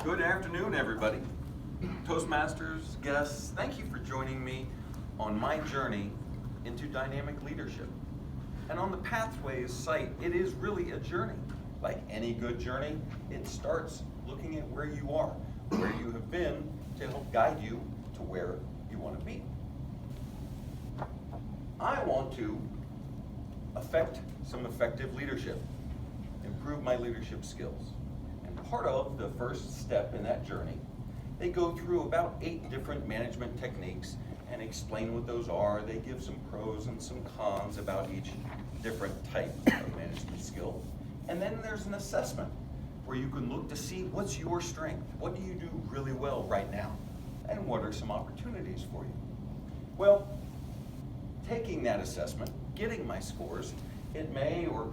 Good afternoon, everybody. Toastmasters, guests, thank you for joining me on my journey into dynamic leadership. And on the Pathways site, it is really a journey. Like any good journey, it starts looking at where you are, where you have been, to help guide you to where you want to be. I want to affect some effective leadership, improve my leadership skills. Part of the first step in that journey, they go through about 8 different management techniques and explain what those are. They give some pros and some cons about each different type of management skill. And then there's an assessment where you can look to see what's your strength, what do you do really well right now, and what are some opportunities for you. Well, taking that assessment, getting my scores, it may or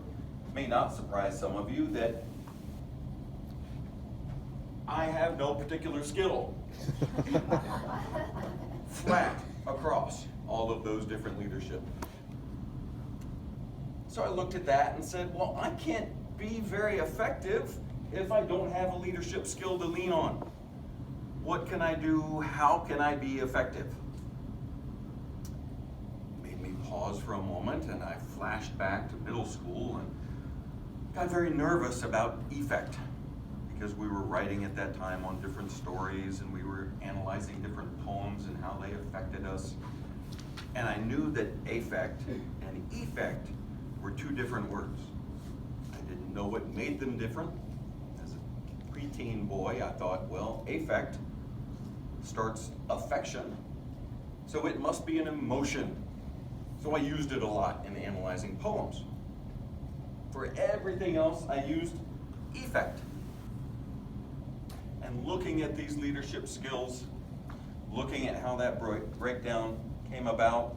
may not surprise some of you that I have no particular skill. Flat across all of those different leadership. So I looked at that and said, well, I can't be very effective if I don't have a leadership skill to lean on. What can I do? How can I be effective? Made me pause for a moment, and I flashed back to middle school and got very nervous about effect, because we were writing at that time on different stories and we were analyzing different poems and how they affected us. And I knew that affect and effect were 2 different words. I didn't know what made them different. As a preteen boy, I thought, well, affect starts affection, so it must be an emotion. So I used it a lot in analyzing poems. For everything else, I used effect. And looking at these leadership skills, looking at how that breakdown came about,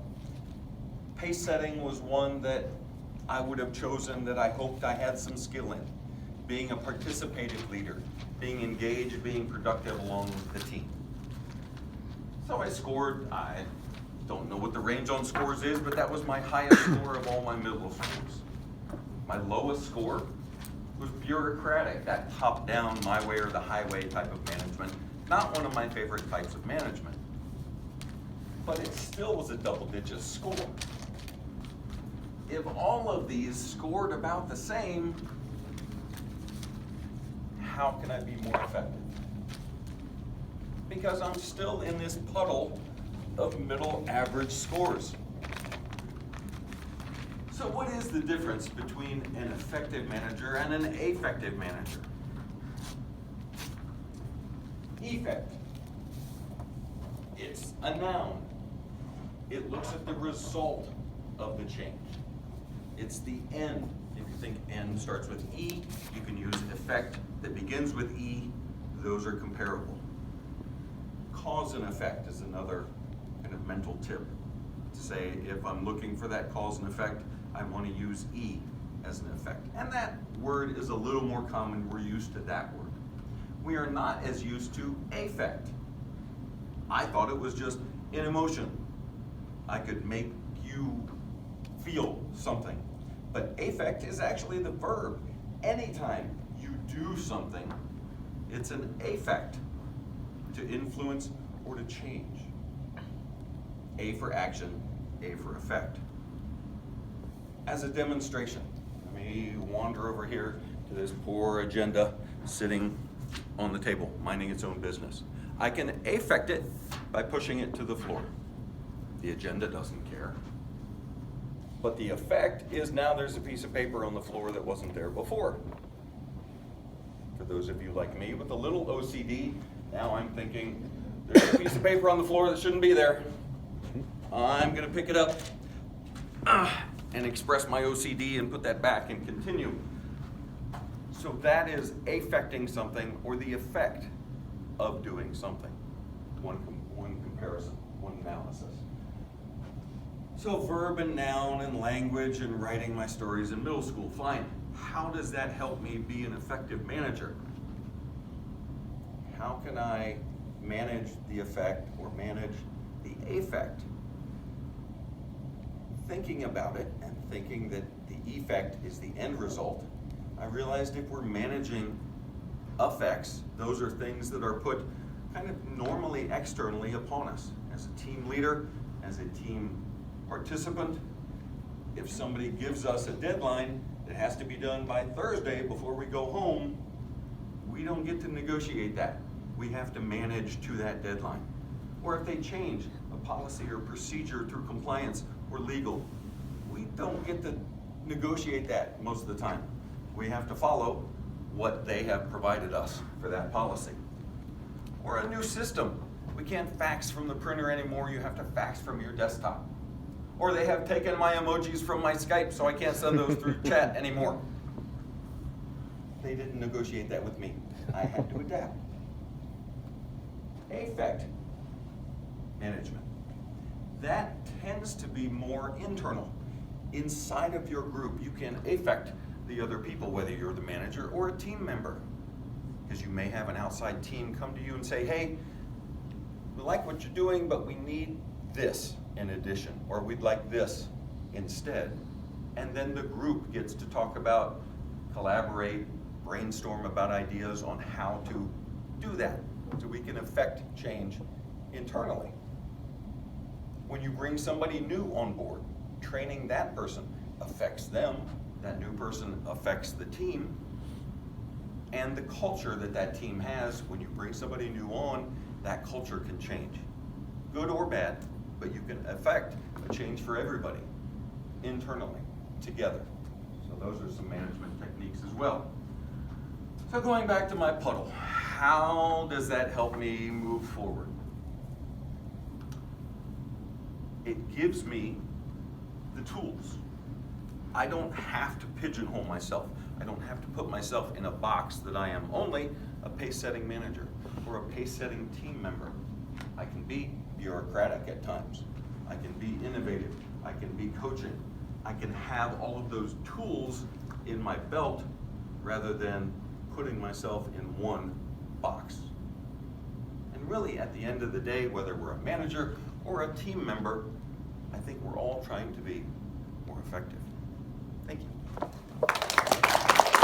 pace setting was one that I would have chosen that I hoped I had some skill in. Being a participative leader, being engaged, being productive along with the team. So I scored, I don't know what the range on scores is, but that was my highest score of all my middle schools. My lowest score was bureaucratic, that top-down, my way or the highway type of management. Not one of my favorite types of management. But it still was a double-digit score. If all of these scored about the same, how can I be more effective? Because I'm still in this puddle of middle average scores. So what is the difference between an effective manager and an affective manager? Effect. It's a noun. It looks at the result of the change. It's the end. If you think end starts with E, you can use effect that begins with E. Those are comparable. Cause and effect is another kind of mental tip. To say if I'm looking for that cause and effect, I want to use E as an effect. And that word is a little more common. We're used to that word. We are not as used to affect. I thought it was just an emotion. I could make you feel something. But affect is actually the verb. Anytime you do something, it's an affect, to influence or to change. A for action, A for effect. As a demonstration, let me wander over here to this poor agenda sitting on the table, minding its own business. I can affect it by pushing it to the floor. The agenda doesn't care. But the effect is now there's a piece of paper on the floor that wasn't there before. For those of you like me with a little OCD, now I'm thinking, there's a piece of paper on the floor that shouldn't be there. I'm gonna pick it up and express my OCD and put that back and continue. So that is affecting something, or the effect of doing something. One comparison, one analysis. So verb and noun and language and writing my stories in middle school, fine. How does that help me be an effective manager? How can I manage the effect or manage the affect? Thinking about it and thinking that the effect is the end result, I realized if we're managing effects, those are things that are put kind of normally externally upon us. As a team leader, as a team participant, if somebody gives us a deadline that has to be done by Thursday before we go home, we don't get to negotiate that. We have to manage to that deadline. Or if they change a policy or procedure through compliance or legal, we don't get to negotiate that most of the time. We have to follow what they have provided us for that policy. Or a new system. We can't fax from the printer anymore, you have to fax from your desktop. Or they have taken my emojis from my Skype, so I can't send those through chat anymore. They didn't negotiate that with me. I had to adapt. Affect management. That tends to be more internal. Inside of your group, you can affect the other people, whether you're the manager or a team member. Because you may have an outside team come to you and say, hey, we like what you're doing, but we need this in addition, or we'd like this instead. And then the group gets to talk about, collaborate, brainstorm about ideas on how to do that, so we can affect change internally. When you bring somebody new on board, training that person affects them, that new person affects the team, and the culture that that team has. When you bring somebody new on, that culture can change, good or bad, but you can affect a change for everybody internally, together. So those are some management techniques as well. So going back to my puddle, how does that help me move forward? It gives me the tools. I don't have to pigeonhole myself. I don't have to put myself in a box that I am only a pace-setting manager or a pace-setting team member. I can be bureaucratic at times. I can be innovative. I can be coaching. I can have all of those tools in my belt rather than putting myself in one box. And really, at the end of the day, whether we're a manager or a team member, I think we're all trying to be more effective. Thank you.